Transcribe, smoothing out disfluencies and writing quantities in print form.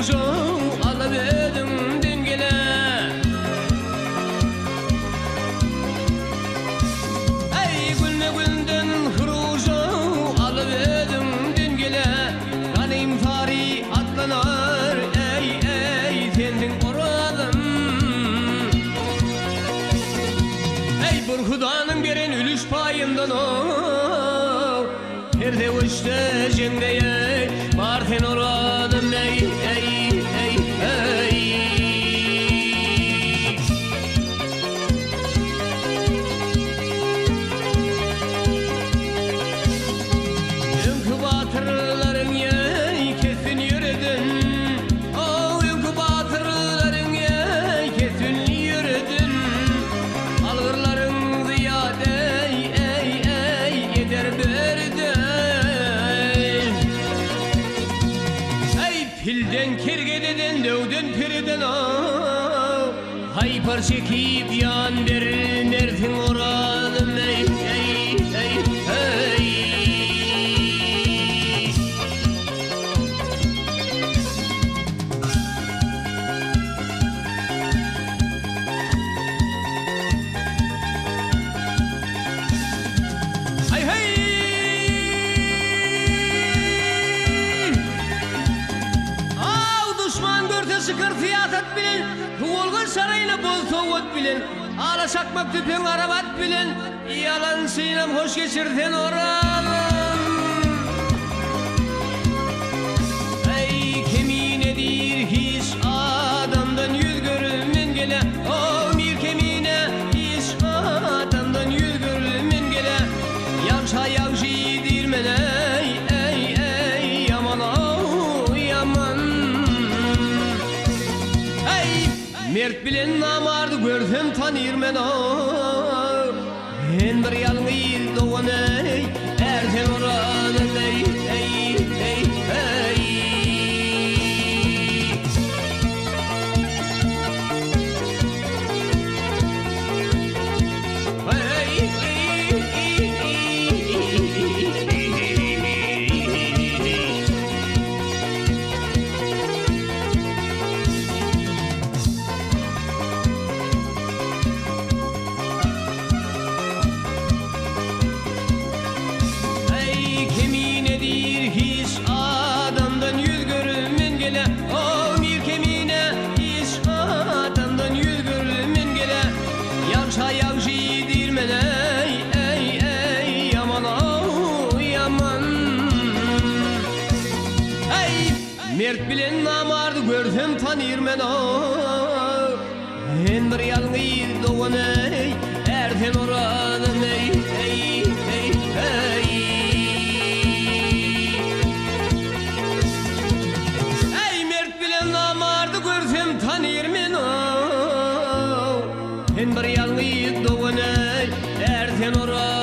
huruşu alıverdim dün gele. Ey gülme gülden huruşu alıverdim dün gele. Kanım fari atlanar ey ey sendin oralım. Ey bir Hudanın beren ülüş payından o. Herde uçta cendeye Martin oradım ey ey ey ey. Ünkü batırların yey kesin yürüdün. O ünkü batırların yey kesin yürüdün. Algırların ziyade ey ey eder berdi. Pilden kergededen dövden piriden o. Haypar çekip yan derin ertin oradım ey ey ey ey. Hay hay. Sıkırtıya atat bilen, Huolgun sarayına bol soğut bilen, Ala çakmak tüpen arabat bilen, Yalan sinem hoş geçirten oralım. Ey keminedir hiç adamdan yüz görülmen gele. O bir kemine hiç adamdan yüz görülmen gele. Yavşa yavşi yedirmen ey ey ey yaman o yaman. Mert bilen namardı görsem tanırmen o. En bir yalnız doğan ey erten oradan ey ey ey ey. Mert bilen namardı görsem tanırmen o. En bir yalnız doğan ey erten oradan ey ey ey ey. Ey Mert bilen namardı görsem tanırmen o. En bir yalnız doğan ey erten oradan.